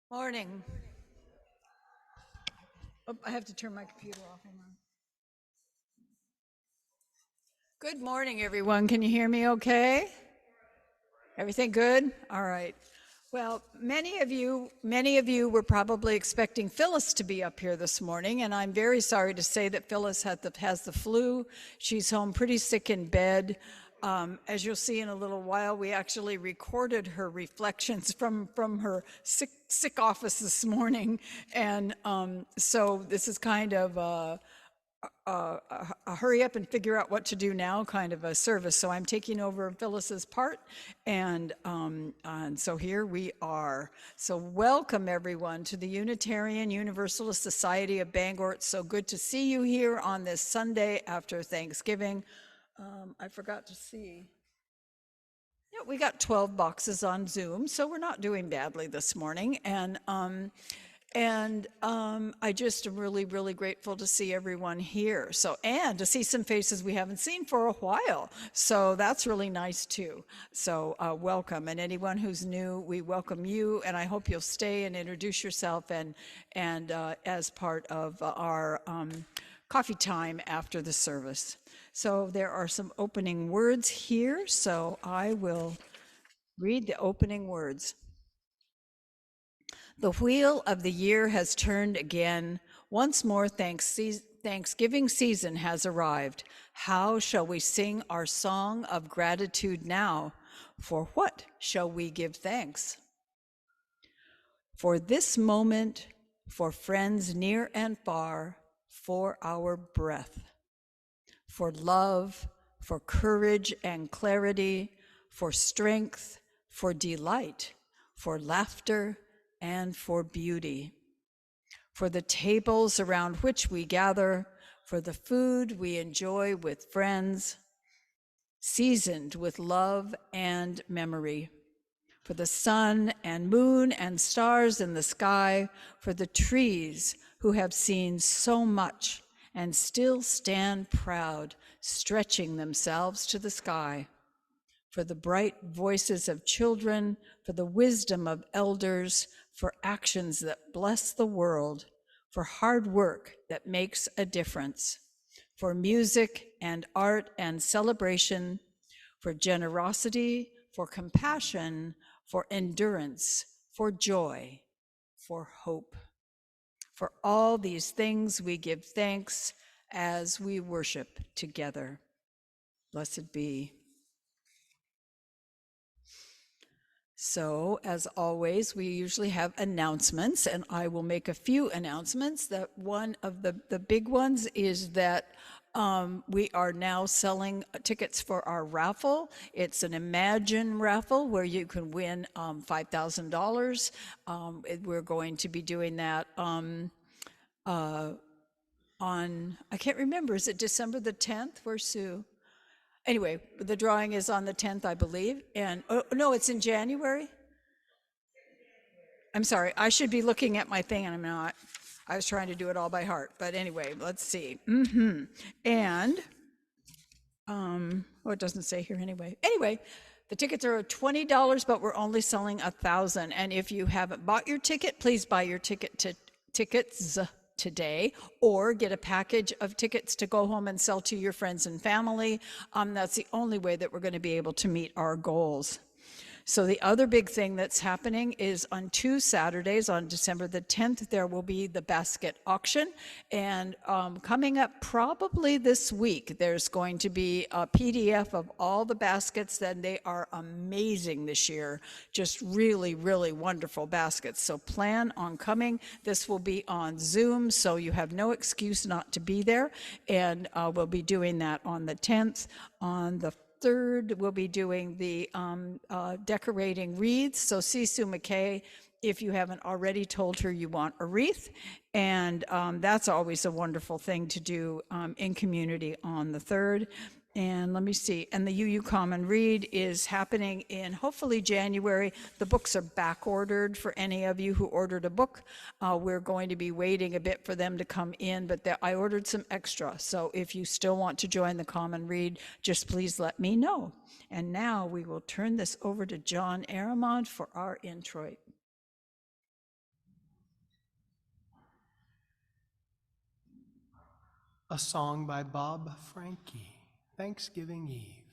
Morning. Oh, I have to turn my computer off. Hang on. Good morning, everyone. Can you hear me okay? Everything good? All right. Well, many of you were probably expecting Phyllis to be up here this morning, and I'm very sorry to say that Phyllis has the flu. She's home pretty sick in bed. As you'll see in a little while, we actually recorded her reflections from her sick office this morning, and so this is kind of a hurry up and figure out what to do now kind of a service. So I'm taking over Phyllis's part, and so here we are. So welcome everyone to the Unitarian Universalist Society of Bangor. It's so good to see you here on this Sunday after Thanksgiving. I forgot to see. Yeah, we got 12 boxes on Zoom, so we're not doing badly this morning. And I just am really, really grateful to see everyone here. So, and to see some faces we haven't seen for a while. So that's really nice too. So welcome. And anyone who's new, we welcome you. And I hope you'll stay and introduce yourself and as part of our coffee time after the service. So there are some opening words here. So I will read the opening words. The wheel of the year has turned again. Once more, Thanksgiving season has arrived. How shall we sing our song of gratitude now? For what shall we give thanks? For this moment, for friends near and far, for our breath, for love, for courage and clarity, for strength, for delight, for laughter, and for beauty, for the tables around which we gather, for the food we enjoy with friends, seasoned with love and memory, for the sun and moon and stars in the sky, for the trees who have seen so much and still stand proud, stretching themselves to the sky, for the bright voices of children, for the wisdom of elders, for actions that bless the world, for hard work that makes a difference, for music and art and celebration, for generosity, for compassion, for endurance, for joy, for hope. For all these things we give thanks as we worship together. Blessed be. So, as always, we usually have announcements, and I will make a few announcements. That one of the big ones is that we are now selling tickets for our raffle. It's an Imagine raffle where you can win $5,000. We're going to be doing that on, I can't remember, is it December the 10th? Where's Sue? Anyway, the drawing is on the 10th, I believe. And oh, no, it's in January. I'm sorry, I should be looking at my thing and I'm not. I was trying to do it all by heart. But anyway, let's see. And, it doesn't say here anyway. Anyway, the tickets are $20, but we're only selling 1,000. And if you haven't bought your ticket, please buy your tickets today, or get a package of tickets to go home and sell to your friends and family. That's the only way that we're going to be able to meet our goals. So the other big thing that's happening is on 2 Saturdays, on December the 10th, there will be the basket auction. And coming up probably this week, there's going to be a PDF of all the baskets, and they are amazing this year. Just really, really wonderful baskets. So plan on coming. This will be on Zoom, so you have no excuse not to be there. And we'll be doing that on the 10th. On the 3rd, we'll be doing the decorating wreaths. So see Sue McKay if you haven't already told her you want a wreath. And that's always a wonderful thing to do in community on the 3rd. And let me see, and the UU Common Read is happening in hopefully January. The books are back ordered for any of you who ordered a book. We're going to be waiting a bit for them to come in, but I ordered some extra. So if you still want to join the Common Read, just please let me know. And now we will turn this over to John Aramond for our introit. A song by Bob Franke, Thanksgiving Eve.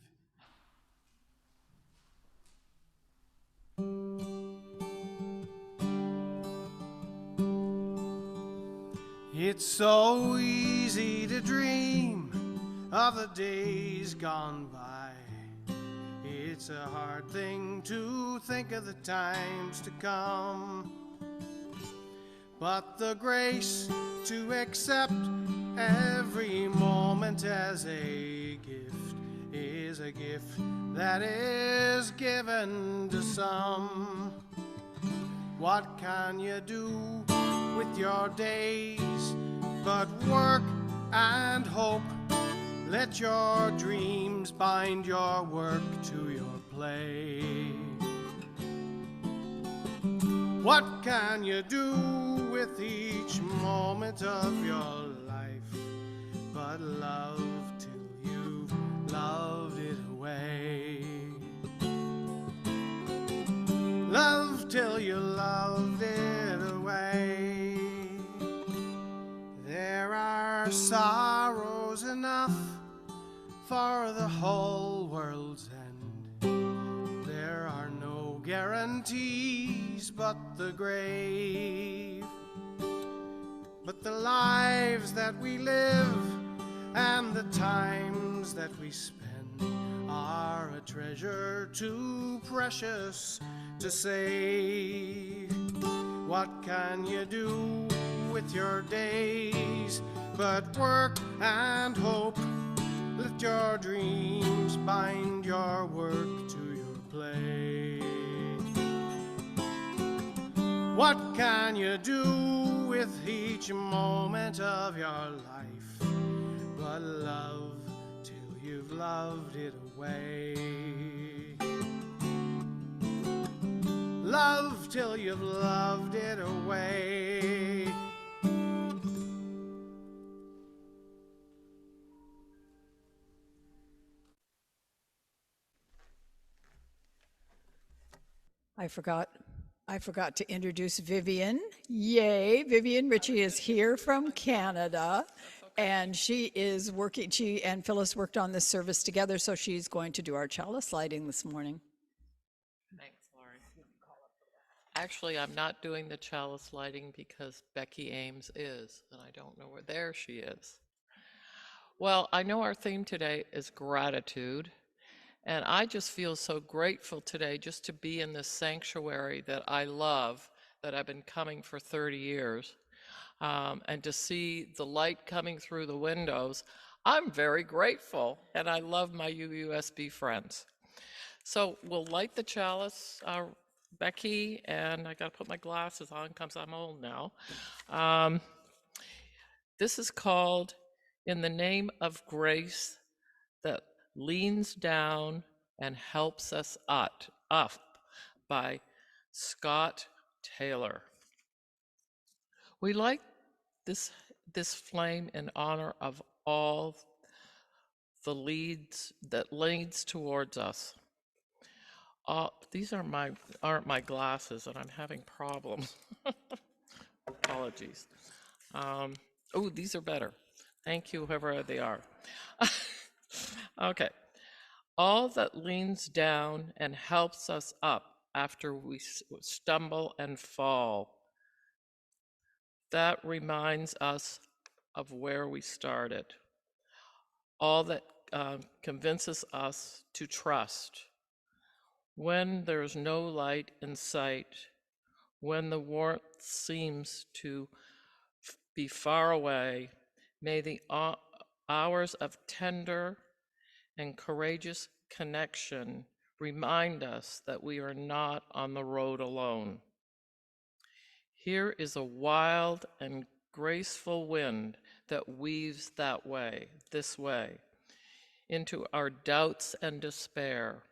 It's so easy to dream of the days gone by. It's a hard thing to think of the times to come. But the grace to accept every moment as a gift is a gift that is given to some. What can you do with your days but work and hope? Let your dreams bind your work to your play. What can you do with each moment of your life but love till you've loved it away? Love till you loved it away. There are sorrows enough for the whole world's end. There are no guarantees but the grave. But the lives that we live and the times that we spend are a treasure too precious to save. What can you do with your days but work and hope? Let your dreams bind your work to your play. What can you do with each moment of your life but love till you've loved it away? Love till you've loved it away. I forgot to introduce Vivian. Yay, Vivian Ritchie is here from Canada. And she and Phyllis worked on this service together, so she's going to do our chalice lighting this morning. Thanks, Laurie. Actually, I'm not doing the chalice lighting because Becky Ames is, and I don't know where. There she is. Well, I know our theme today is gratitude, and I just feel so grateful today just to be in this sanctuary that I love, that I've been coming for 30 years, and to see the light coming through the windows. I'm very grateful, and I love my UUSB friends. So we'll light the chalice, Becky, and I got to put my glasses on because I'm old now. This is called In the Name of Grace That Leans Down and Helps Us Up by Scott Taylor. We light this flame in honor of all the leads that leads towards us. These aren't my glasses, and I'm having problems. Apologies. Oh, these are better. Thank you, whoever they are. Okay. All that leans down and helps us up after we stumble and fall. That reminds us of where we started. All that convinces us to trust. When there's no light in sight, when the warmth seems to be far away, may the hours of tender and courageous connection remind us that we are not on the road alone. Here is a wild and graceful wind that weaves this way, into our doubts and despair.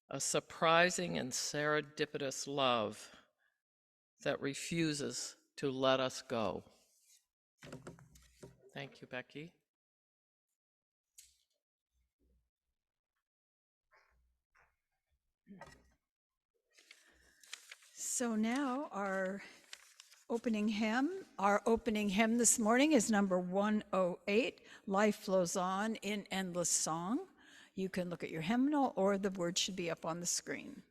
A surprising and serendipitous love that refuses to let us go. Thank you, Becky. So now Opening hymn. Our opening hymn this morning is number 108, Life Flows On in Endless Song. You can look at your hymnal or the word should be up on the screen.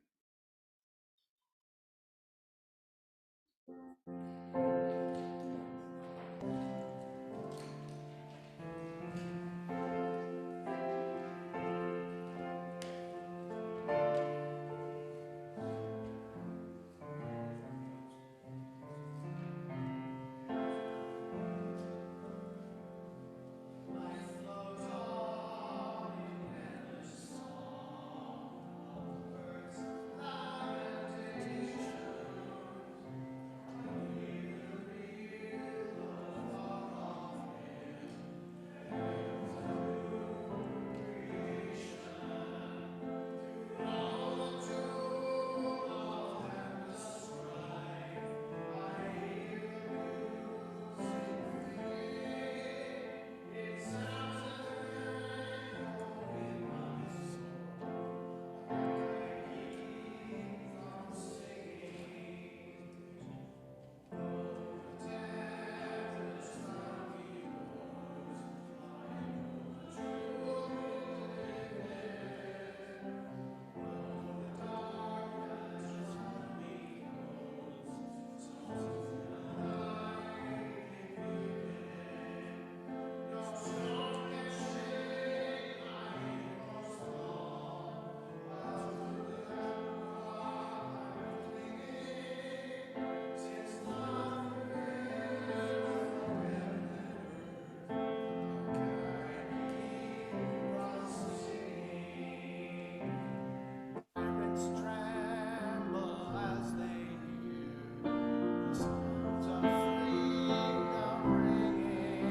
Pirates tremble as they hear the sounds of freedom ringing.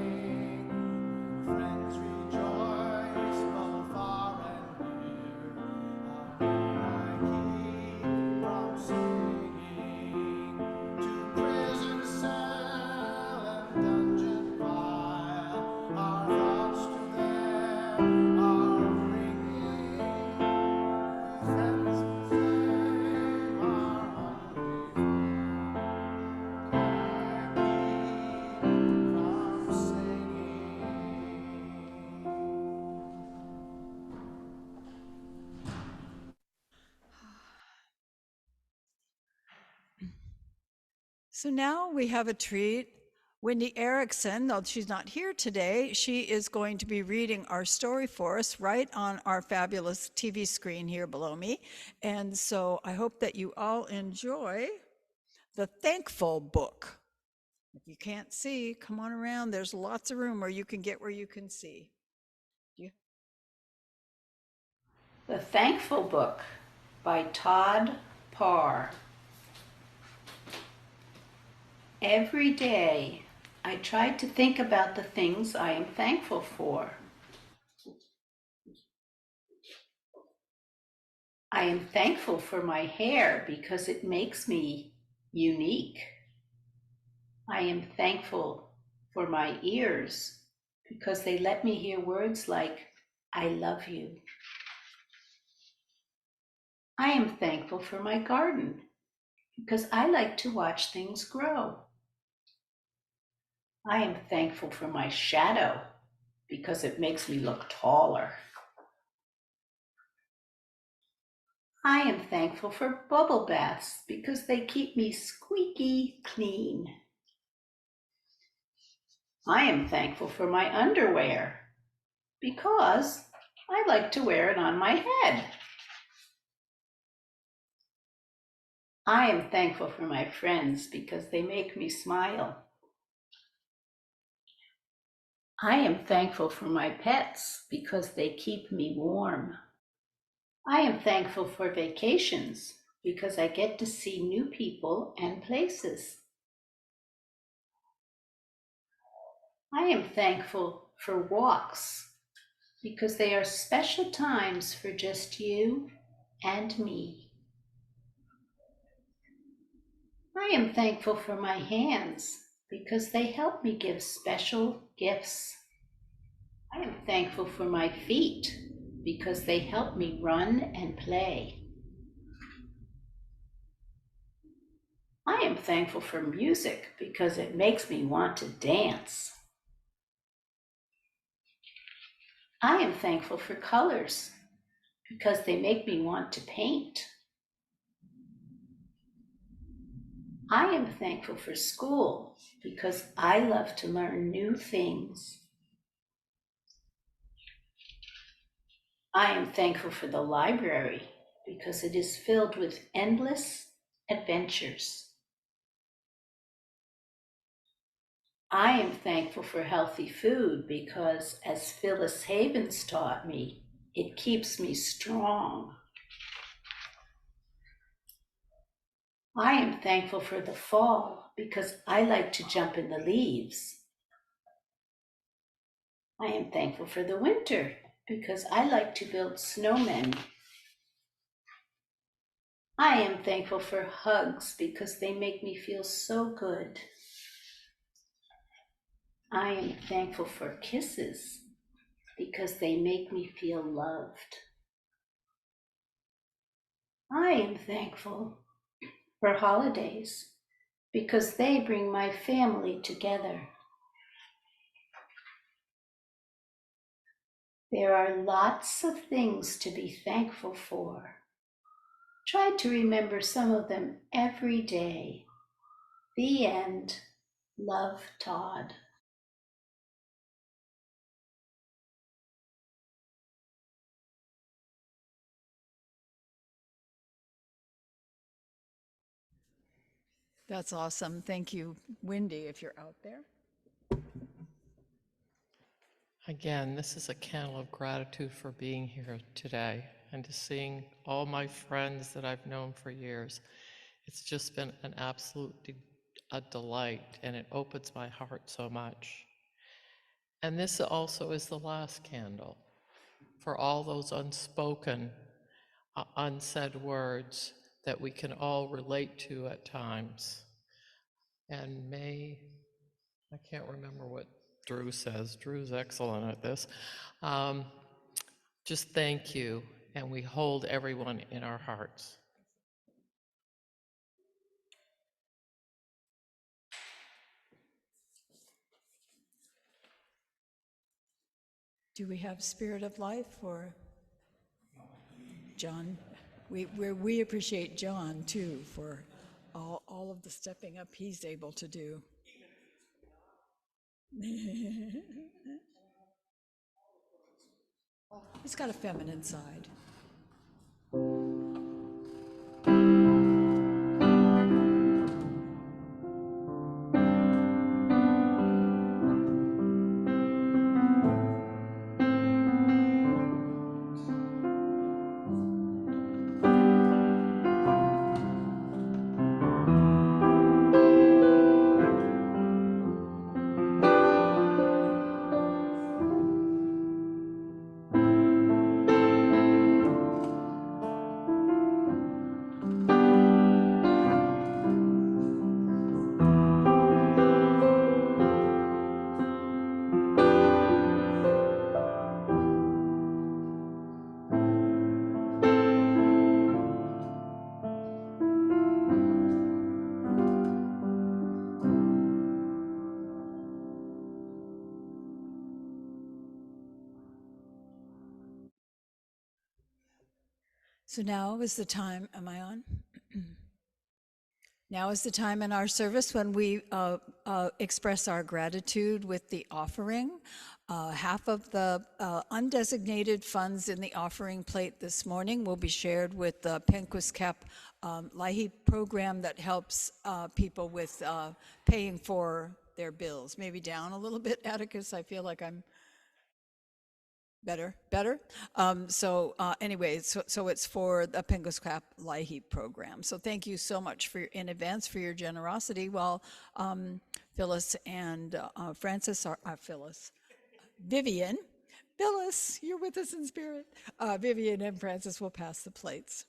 Friends rejoice both far and near. I keep from singing to prison cell and dungeon vile. Our thoughts to them are ringing. Friends the same are hungry for. I keep from singing. So now we have a treat. Wendy Erickson, though she's not here today, she is going to be reading our story for us right on our fabulous TV screen here below me. And so I hope that you all enjoy The Thankful Book. If you can't see, come on around. There's lots of room where you can get where you can see. The Thankful Book by Todd Parr. Every day, I try to think about the things I am thankful for. I am thankful for my hair because it makes me unique. I am thankful for my ears because they let me hear words like, I love you. I am thankful for my garden because I like to watch things grow. I am thankful for my shadow because it makes me look taller. I am thankful for bubble baths because they keep me squeaky clean. I am thankful for my underwear because I like to wear it on my head. I am thankful for my friends because they make me smile. I am thankful for my pets because they keep me warm. I am thankful for vacations because I get to see new people and places. I am thankful for walks because they are special times for just you and me. I am thankful for my hands because they help me give special gifts. I am thankful for my feet because they help me run and play. I am thankful for music because it makes me want to dance. I am thankful for colors because they make me want to paint. I am thankful for school because I love to learn new things. I am thankful for the library because it is filled with endless adventures. I am thankful for healthy food because, as Phyllis Havens taught me, it keeps me strong. I am thankful for the fall because I like to jump in the leaves. I am thankful for the winter because I like to build snowmen. I am thankful for hugs because they make me feel so good. I am thankful for kisses because they make me feel loved. I am thankful for holidays because they bring my family together. There are lots of things to be thankful for. Try to remember some of them every day. The end. Love, Todd. That's awesome. Thank you, Wendy, if you're out there. Again, this is a candle of gratitude for being here today and to seeing all my friends that I've known for years. It's just been an absolute a delight, and it opens my heart so much. And this also is the last candle for all those unspoken, unsaid words that we can all relate to at times. And I can't remember what Drew says. Drew's excellent at this. Just thank you, and we hold everyone in our hearts. Do we have Spirit of Life for John? We appreciate John too for all of the stepping up he's able to do. He's got a feminine side. So now is the time, am I on? Now is the time in our service when we express our gratitude with the offering. Half of the undesignated funds in the offering plate this morning will be shared with the Penquis-Cap LIHEAP program that helps people with paying for their bills. Maybe down a little bit, Atticus, I feel like I'm better. Anyway, so it's for the Penquis-Cap LIHEAP program. So thank you so much in advance for your generosity while Phyllis and Phyllis, you're with us in spirit. Vivian and Francis will pass the plates.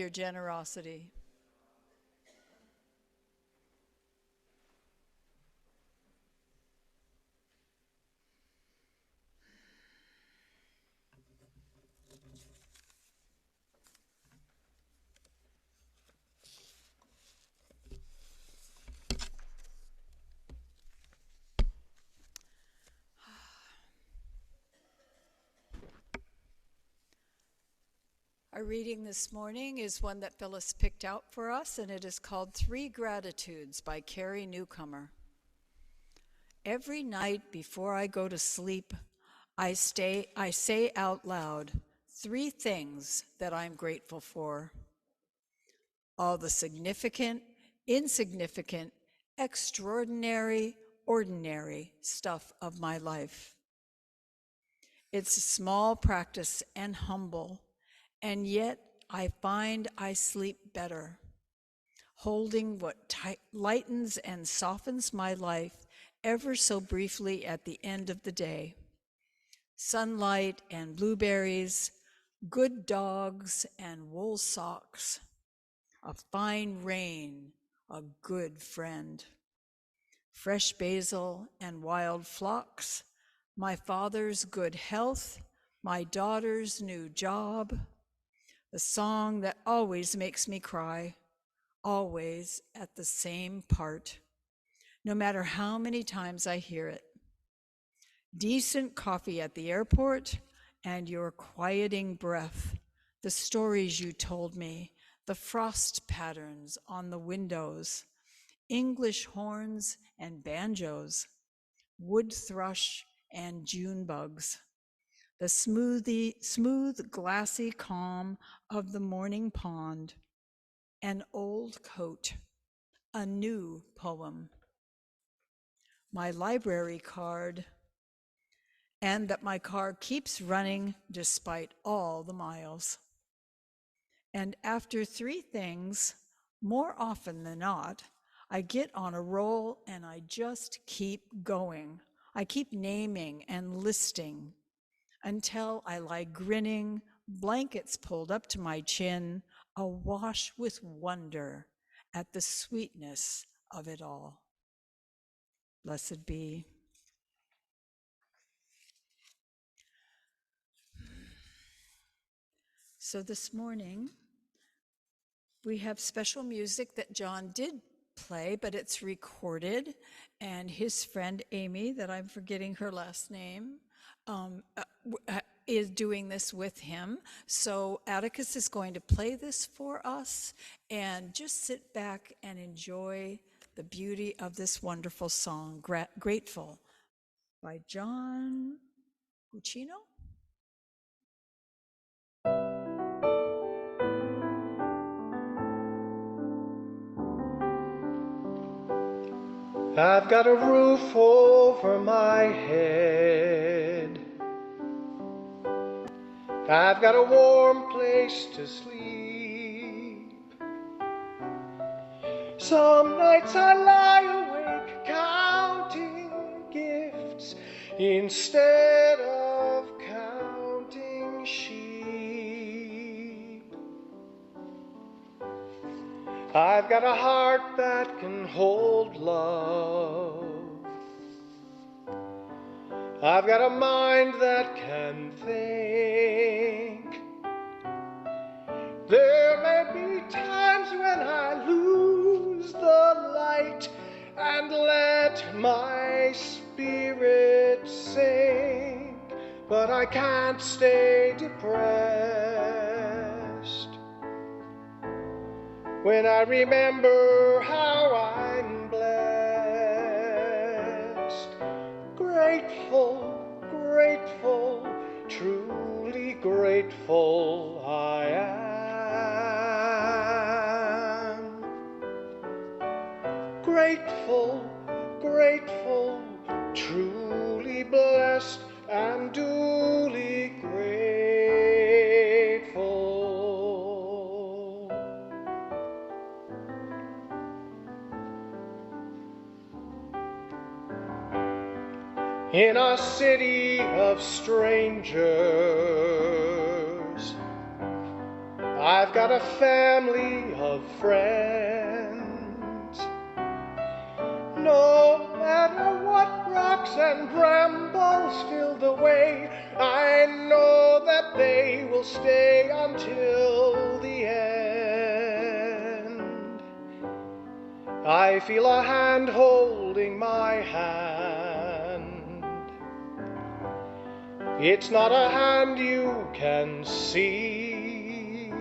your generosity. Our reading this morning is one that Phyllis picked out for us, and it is called 3 Gratitudes by Carrie Newcomer. Every night before I go to sleep, I say out loud 3 things that I'm grateful for. All the significant, insignificant, extraordinary, ordinary stuff of my life. It's a small practice and humble, and yet I find I sleep better, holding what lightens and softens my life ever so briefly at the end of the day. Sunlight and blueberries, good dogs and wool socks, a fine rain, a good friend, fresh basil and wild phlox, my father's good health, my daughter's new job, the song that always makes me cry, always at the same part, no matter how many times I hear it. Decent coffee at the airport and your quieting breath, the stories you told me, the frost patterns on the windows, English horns and banjos, wood thrush and June bugs, the smooth, glassy calm of the morning pond, an old coat, a new poem, my library card, and that my car keeps running despite all the miles. And after 3 things, more often than not, I get on a roll and I just keep going. I keep naming and listing until I lie grinning, blankets pulled up to my chin, awash with wonder at the sweetness of it all. Blessed be. So this morning, we have special music that John did play, but it's recorded, and his friend Amy, that I'm forgetting her last name, is doing this with him. So Atticus is going to play this for us, and just sit back and enjoy the beauty of this wonderful song, Grateful, by John Guccino. I've got a roof over my head. I've got a warm place to sleep. Some nights I lie awake counting gifts instead of counting sheep. I've got a heart that can hold love. I've got a mind that can think. There may be times when I lose the light and let my spirit sink, but I can't stay depressed when I remember how I'm blessed. Grateful, grateful, truly grateful I am. Grateful, grateful, truly blessed and duly grateful. In a city of strangers, I've got a family of friends. No matter what rocks and brambles fill the way, I know that they will stay until the end. I feel a hand holding my hand. It's not a hand you can see,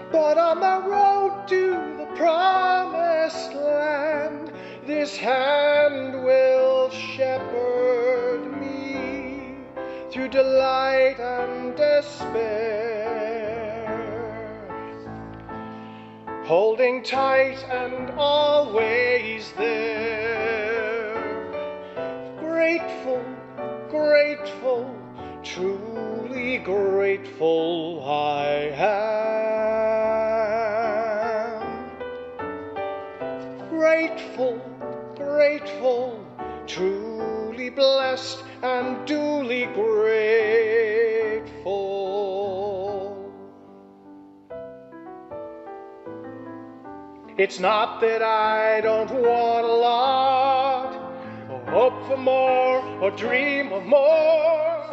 but on the road to the promised land, this hand will shepherd me through delight and despair, holding tight and always there. Grateful, grateful, truly grateful I am. Grateful, grateful, truly blessed and duly grateful. It's not that I don't want a lot, or hope for more, or dream of more,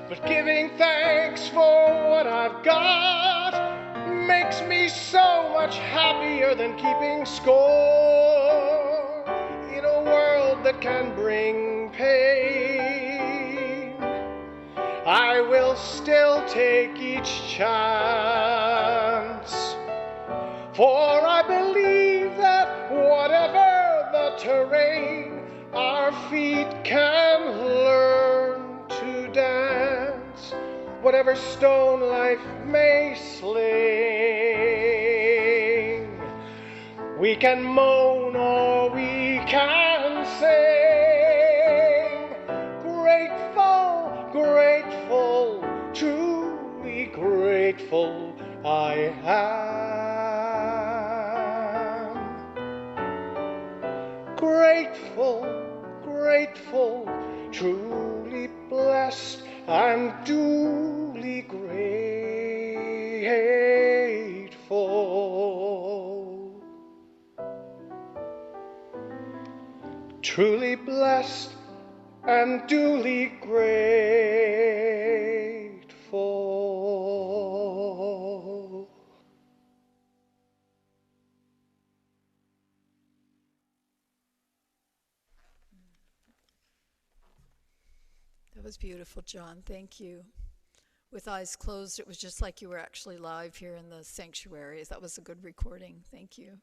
but giving thanks for what I've got makes me so much happier than keeping score. In a world that can bring pain, I will still take each chance, for I believe that whatever the terrain, our feet can learn to dance. Whatever stone life may sling, we can moan or we can sing. Grateful, grateful, truly grateful I am. Grateful, grateful, truly blessed and duly grateful. Truly blessed and duly grateful. That was beautiful, John. Thank you. With eyes closed, it was just like you were actually live here in the sanctuary. That was a good recording. Thank you.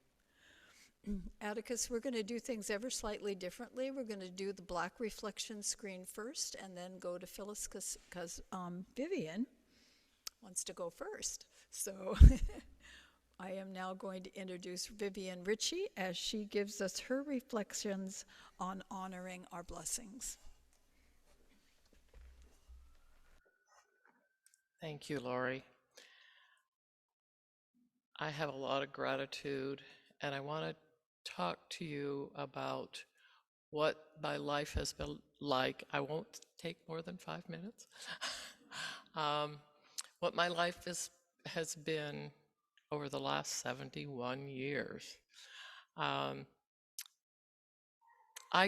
Atticus, we're going to do things ever slightly differently. We're going to do the black reflection screen first and then go to Phyllis because Vivian wants to go first. So I am now going to introduce Vivian Ritchie as she gives us her reflections on honoring our blessings. Thank you, Lori. I have a lot of gratitude, and I want to talk to you about what my life has been like. I won't take more than 5 minutes. What my life has been over the last 71 years. I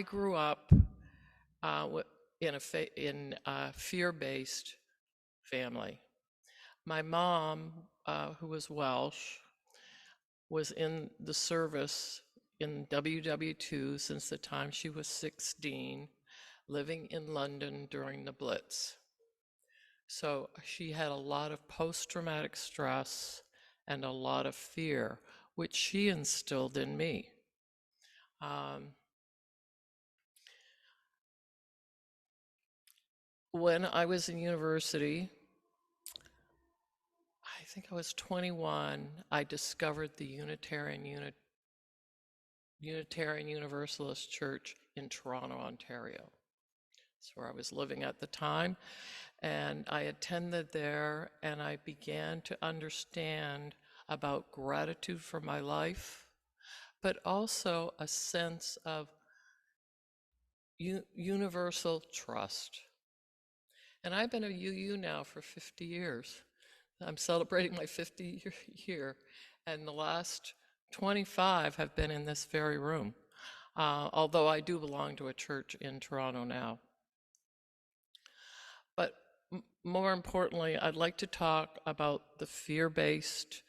grew up in a fear-based family. My mom, who was Welsh, was in the service in WW2 since the time she was 16, living in London during the Blitz. So she had a lot of post-traumatic stress and a lot of fear, which she instilled in me. When I was in university, I think I was 21, I discovered the Unitarian Universalist Church in Toronto, Ontario. That's where I was living at the time. And I attended there and I began to understand about gratitude for my life, but also a sense of universal trust. And I've been a UU now for 50 years. I'm celebrating my 50 year, and the last 25 have been in this very room, although I do belong to a church in Toronto now. But more importantly, I'd like to talk about the fear-based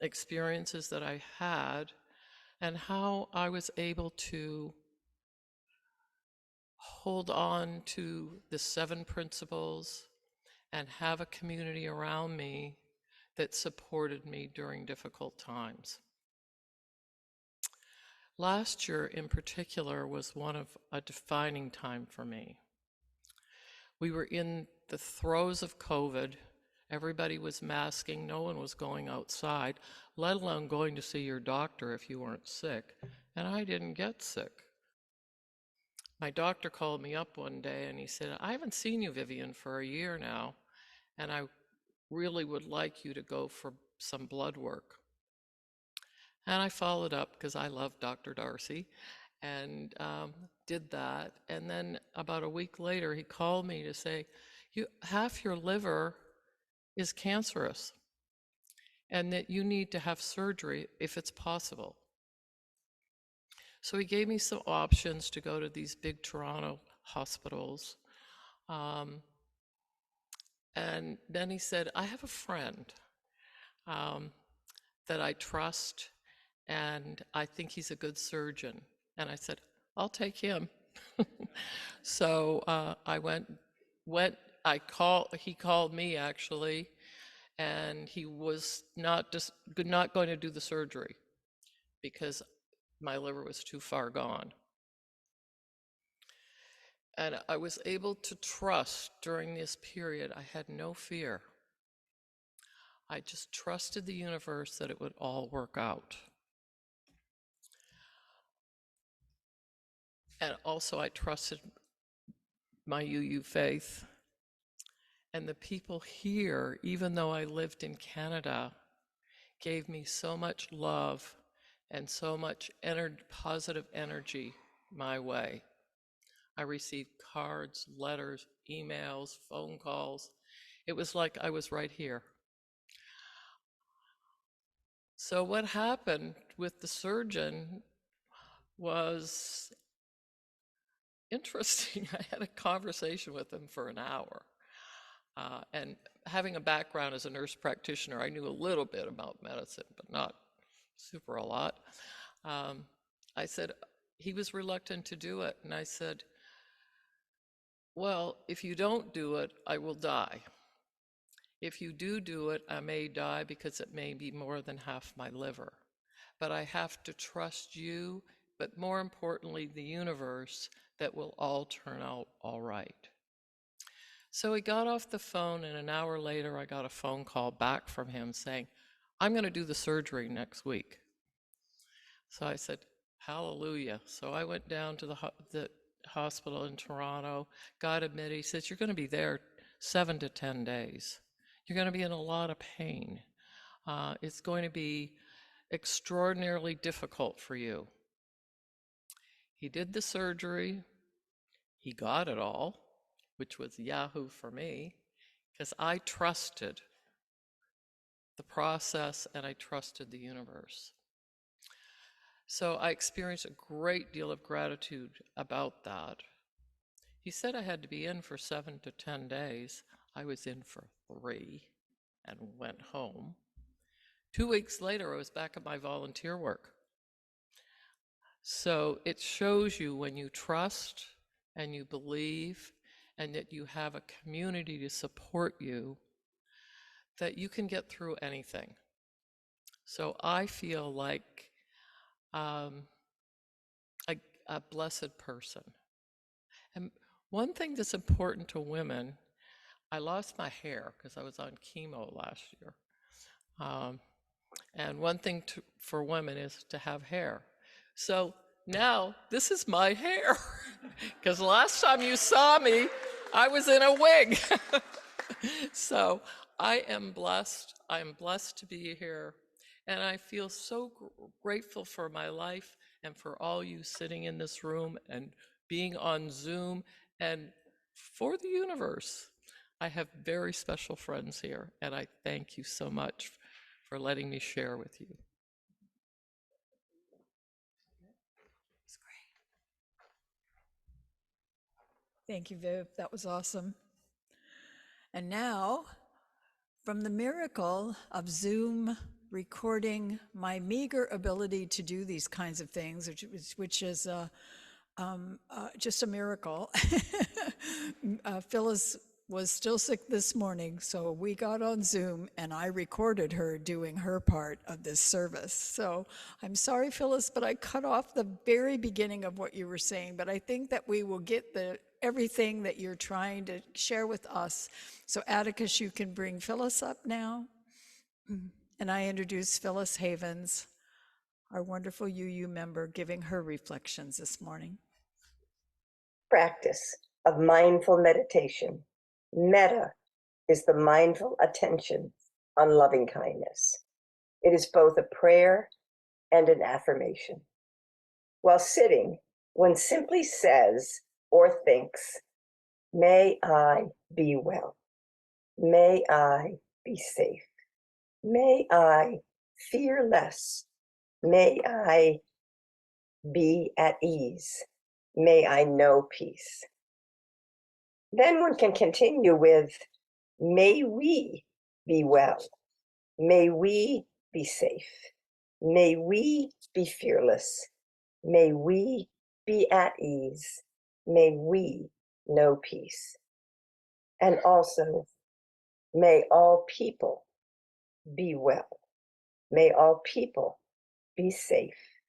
experiences that I had and how I was able to hold on to the 7 principles and have a community around me that supported me during difficult times. Last year in particular was one of a defining time for me. We were in the throes of COVID. Everybody was masking, no one was going outside, let alone going to see your doctor if you weren't sick, and I didn't get sick. My doctor called me up one day and he said, I haven't seen you, Vivian, for a year now, and I really would like you to go for some blood work. And I followed up because I love Dr. Darcy and did that. And then about a week later, he called me to say, half your liver is cancerous and that you need to have surgery if it's possible. So he gave me some options to go to these big Toronto hospitals. And then he said, I have a friend that I trust, and I think he's a good surgeon. And I said, I'll take him. So I he called me actually, and he was not going to do the surgery because my liver was too far gone. And I was able to trust during this period. I had no fear. I just trusted the universe that it would all work out. And also I trusted my UU faith. And the people here, even though I lived in Canada, gave me so much love and so much positive energy my way. I received cards, letters, emails, phone calls. It was like I was right here. So what happened with the surgeon was interesting. I had a conversation with him for an hour. And having a background as a nurse practitioner, I knew a little bit about medicine, but not super a lot. I said, he was reluctant to do it. And I said, well, if you don't do it, I will die. If you do it, I may die because it may be more than half my liver. But I have to trust you, but more importantly, the universe, that will all turn out all right. So he got off the phone, and an hour later, I got a phone call back from him saying, I'm going to do the surgery next week. So I said, hallelujah. So I went down to the hospital in Toronto, got admitted. He says, you're going to be there 7 to 10 days. You're going to be in a lot of pain. It's going to be extraordinarily difficult for you. He did the surgery. He got it all, which was Yahoo for me, because I trusted the process and I trusted the universe. So I experienced a great deal of gratitude about that. He said I had to be in for 7 to 10 days. I was in for 3 and went home. 2 weeks later, I was back at my volunteer work. So it shows you when you trust and you believe and that you have a community to support you, that you can get through anything. So I feel like a blessed person. And one thing that's important to women, I lost my hair because I was on chemo last year. And one thing for women is to have hair. So now this is my hair, because last time you saw me, I was in a wig. So I am blessed. I am blessed to be here. And I feel so grateful for my life and for all you sitting in this room and being on Zoom and for the universe. I have very special friends here, and I thank you so much for letting me share with you. It's great. Thank you, Viv. That was awesome. And now, from the miracle of Zoom recording my meager ability to do these kinds of things, which is just a miracle. Phyllis was still sick this morning, so we got on Zoom and I recorded her doing her part of this service. So I'm sorry, Phyllis, but I cut off the very beginning of what you were saying, but I think that we will get everything that you're trying to share with us. So Atticus, you can bring Phyllis up now. And I introduce Phyllis Havens, our wonderful UU member, giving her reflections this morning. Practice of mindful meditation. Metta is the mindful attention on loving kindness. It is both a prayer and an affirmation. While sitting, one simply says or thinks, "May I be well. May I be safe. May I fear less. May I be at ease. May I know peace." Then one can continue with, "May we be well. May we be safe. May we be fearless. May we be at ease. May we know peace." And also, may all people be well. May all people be safe.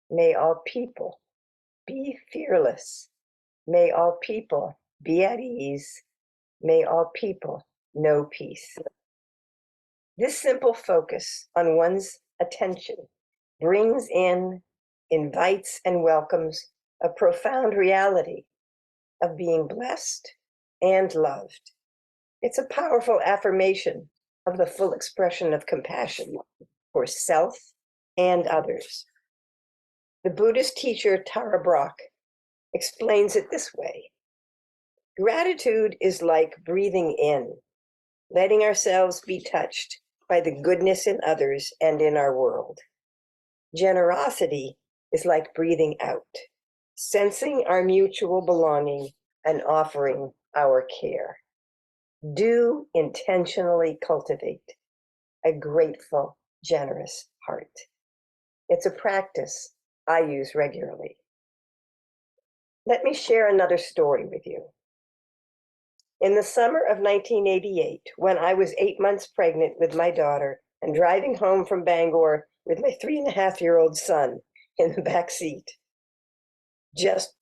May all people be fearless. May all people be at ease. May all people know peace. This simple focus on one's attention brings in, invites, and welcomes a profound reality of being blessed and loved. It's a powerful affirmation of the full expression of compassion for self and others. The Buddhist teacher Tara Brach explains it this way: gratitude is like breathing in, letting ourselves be touched by the goodness in others and in our world. Generosity is like breathing out, sensing our mutual belonging and offering our care. Do intentionally cultivate a grateful, generous heart. It's a practice I use regularly. Let me share another story with you. In the summer of 1988, when I was 8 months pregnant with my daughter and driving home from Bangor with my 3.5-year-old son in the back seat, just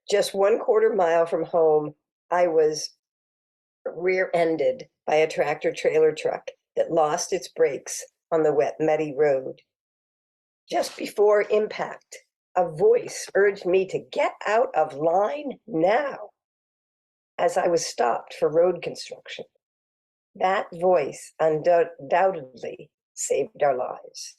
1/4 mile from home, I was rear-ended by a tractor-trailer truck that lost its brakes on the wet, muddy road. Just before impact, a voice urged me to get out of line now as I was stopped for road construction. That voice undoubtedly saved our lives.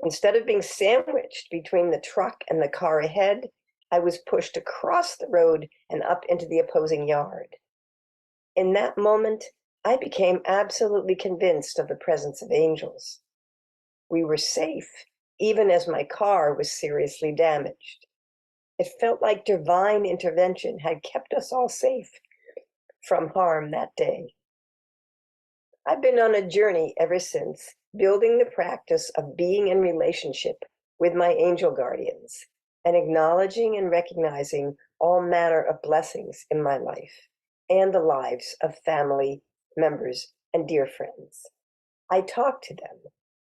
Instead of being sandwiched between the truck and the car ahead, I was pushed across the road and up into the opposing yard. In that moment, I became absolutely convinced of the presence of angels. We were safe, even as my car was seriously damaged. It felt like divine intervention had kept us all safe from harm that day. I've been on a journey ever since, building the practice of being in relationship with my angel guardians and acknowledging and recognizing all manner of blessings in my life and the lives of family members and dear friends. I talk to them,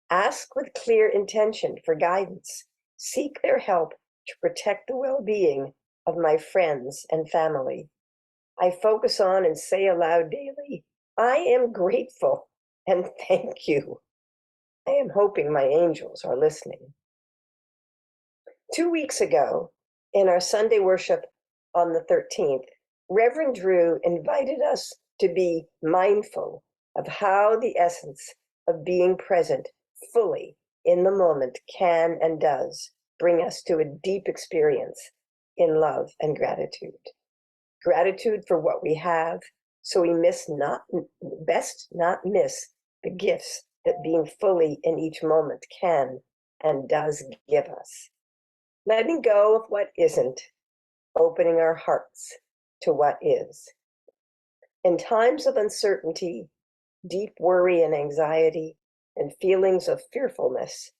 ask with clear intention for guidance, seek their help to protect the well-being of my friends and family. I focus on and say aloud daily, "I am grateful and thank you." I am hoping my angels are listening. 2 weeks ago, in our Sunday worship on the 13th, Reverend Drew invited us to be mindful of how the essence of being present fully in the moment can and does bring us to a deep experience in love and gratitude. gratitude for what we have, so we best not miss the gifts that being fully in each moment can and does give us. Letting go of what isn't, opening our hearts to what is. In times of uncertainty, deep worry and anxiety, and feelings of fearfulness,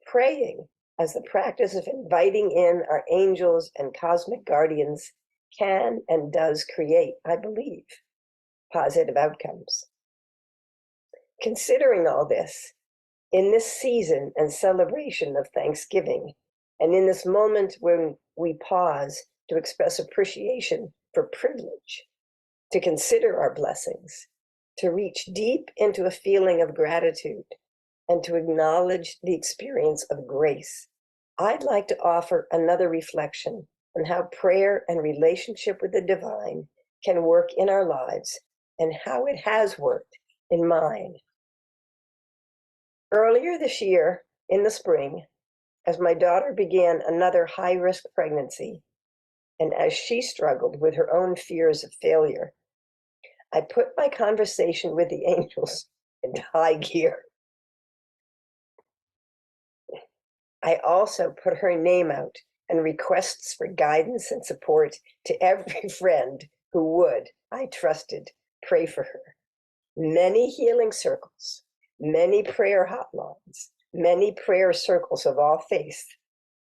praying as the practice of inviting in our angels and cosmic guardians can and does create, I believe, positive outcomes. Considering all this, in this season and celebration of Thanksgiving, and in this moment when we pause to express appreciation for privilege, to consider our blessings, to reach deep into a feeling of gratitude, and to acknowledge the experience of grace, I'd like to offer another reflection on how prayer and relationship with the divine can work in our lives and how it has worked in mine. Earlier this year, in the spring, as my daughter began another high-risk pregnancy, and as she struggled with her own fears of failure, I put my conversation with the angels into high gear. I also put her name out and requests for guidance and support to every friend who would, I trusted, pray for her. Many healing circles, many prayer hotlines, many prayer circles of all faiths.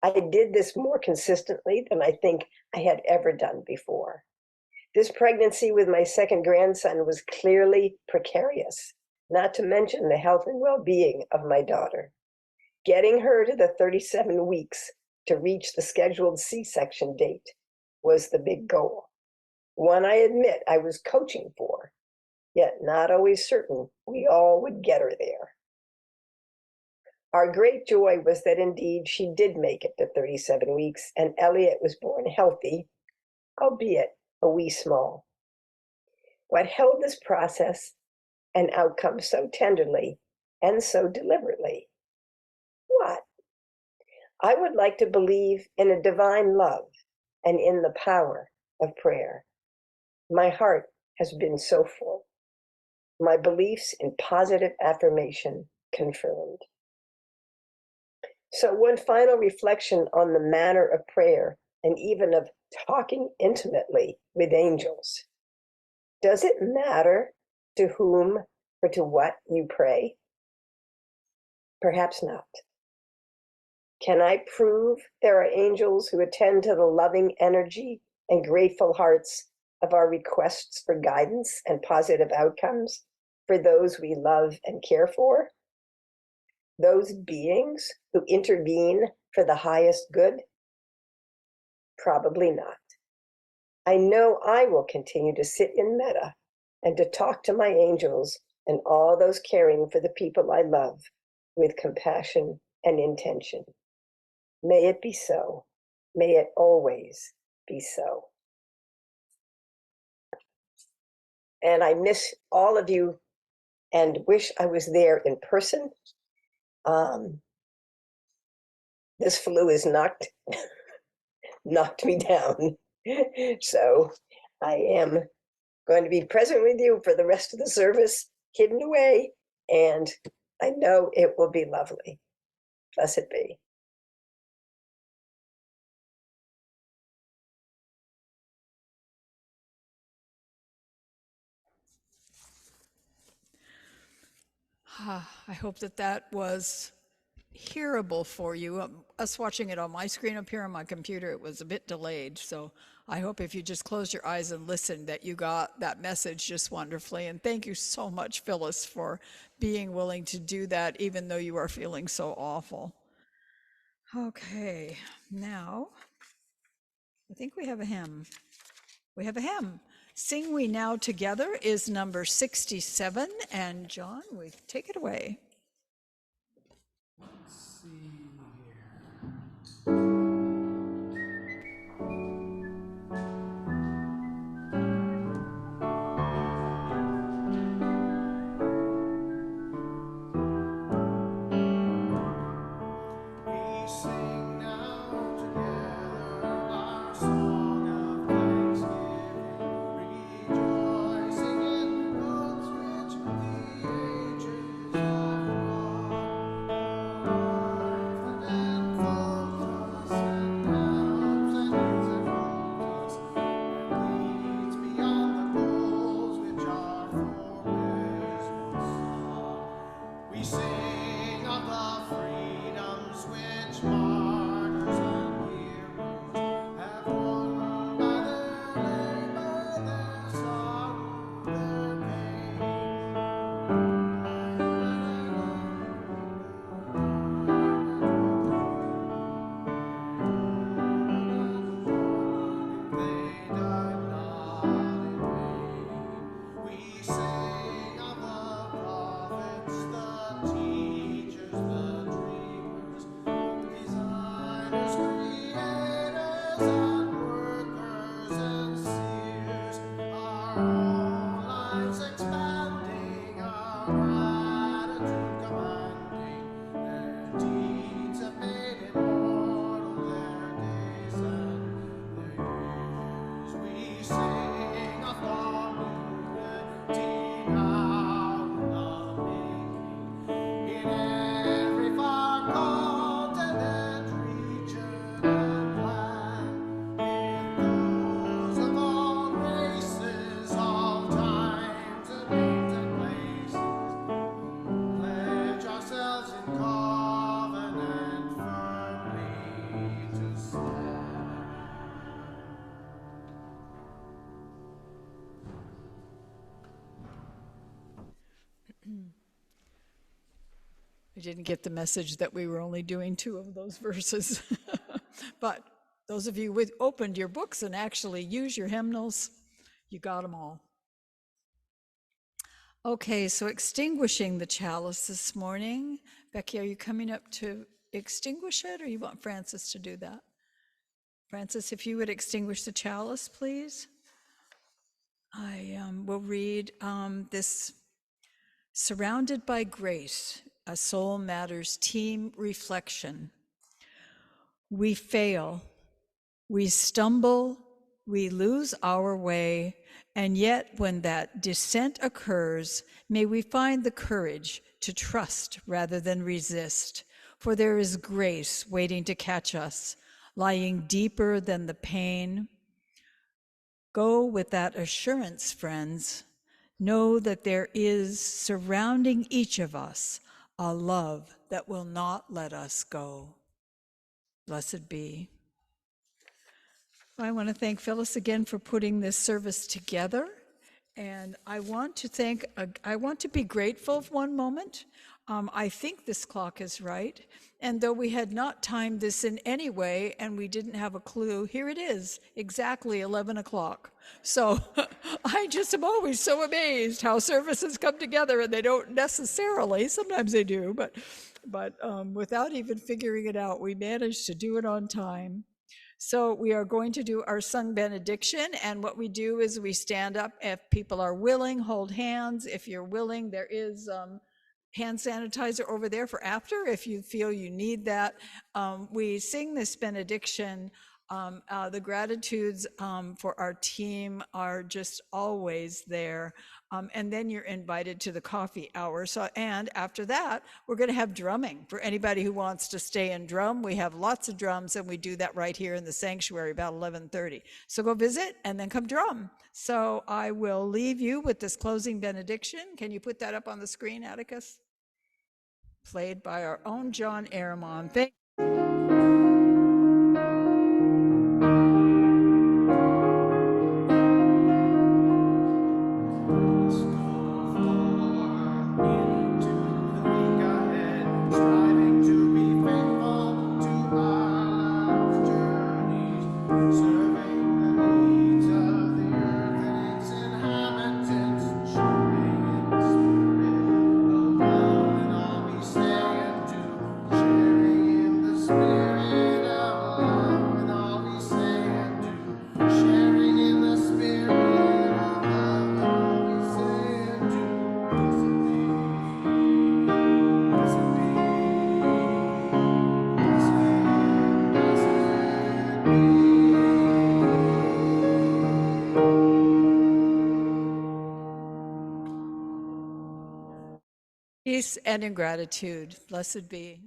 I did this more consistently than I think I had ever done before. This pregnancy with my second grandson was clearly precarious, not to mention the health and well-being of my daughter. Getting her to the 37 weeks to reach the scheduled C-section date was the big goal, one I admit I was coaching for, yet not always certain we all would get her there. Our great joy was that indeed she did make it to 37 weeks, and Elliot was born healthy, albeit a wee small. What held this process and outcome so tenderly and so deliberately? What? I would like to believe in a divine love and in the power of prayer. My heart has been so full. My beliefs in positive affirmation confirmed. So one final reflection on the manner of prayer and even of talking intimately with angels. Does it matter to whom or to what you pray? Perhaps not. Can I prove there are angels who attend to the loving energy and grateful hearts of our requests for guidance and positive outcomes for those we love and care for? Those beings who intervene for the highest good? Probably not. I know I will continue to sit in metta and to talk to my angels and all those caring for the people I love with compassion and intention. May it be so. May it always be so. And I miss all of you and wish I was there in person. This flu has knocked me down. So I am going to be present with you for the rest of the service, hidden away, and I know it will be lovely. Blessed be. I hope that that was hearable for you. Us watching it on my screen up here on my computer, it was a bit delayed. So I hope if you just close your eyes and listen that you got that message just wonderfully. And thank you so much, Phyllis, for being willing to do that, even though you are feeling so awful. Okay, now I think we have a hymn. We have a hymn. Sing We Now Together is number 67. And John, we take it away. We sing now together our song of thanksgiving. and sears, our own lives expanding, our gratitude commanding. Their deeds have made immortal their days and their years. We sing of community now in the making, in every far continent, region, and land, with those of all races, all times and names and places, pledge ourselves in covenant firmly to stand. I didn't get the message that we were only doing 2 of those verses. But those of you who opened your books and actually use your hymnals, you got them all. Okay, so extinguishing the chalice this morning. Becky, are you coming up to extinguish it, or you want Francis to do that? Francis, if you would extinguish the chalice, please. I will read this Surrounded by Grace, a Soul Matters team reflection. We fail, we stumble, we lose our way, and yet when that descent occurs, may we find the courage to trust rather than resist, for there is grace waiting to catch us, lying deeper than the pain. Go with that assurance, friends. Know that there is surrounding each of us a love that will not let us go. Blessed be. I want to thank Phyllis again for putting this service together. And I want to be grateful for one moment. I think this clock is right. And though we had not timed this in any way and we didn't have a clue, here it is, exactly 11 o'clock. So I just am always so amazed how services come together, and they don't necessarily, sometimes they do, but without even figuring it out, we managed to do it on time. So we are going to do our sung benediction, and what we do is we stand up. If people are willing, hold hands. If you're willing, there is hand sanitizer over there for after, if you feel you need that. We sing this benediction. The gratitudes for our team are just always there. And then you're invited to the coffee hour. And after that, we're going to have drumming for anybody who wants to stay and drum. We have lots of drums, and we do that right here in the sanctuary about 11:30. So go visit and then come drum. So I will leave you with this closing benediction. Can you put that up on the screen, Atticus? Played by our own John Aramon. Thank Striving to be faithful to our life's journeys, serving the needs of the earth and its inhabitants, sharing in the spirit of love in all we say and do, sharing in the spirit of love in all we say and do, sharing in the spirit of love in all we say and do. Blessed be. peace and in gratitude. Blessed be.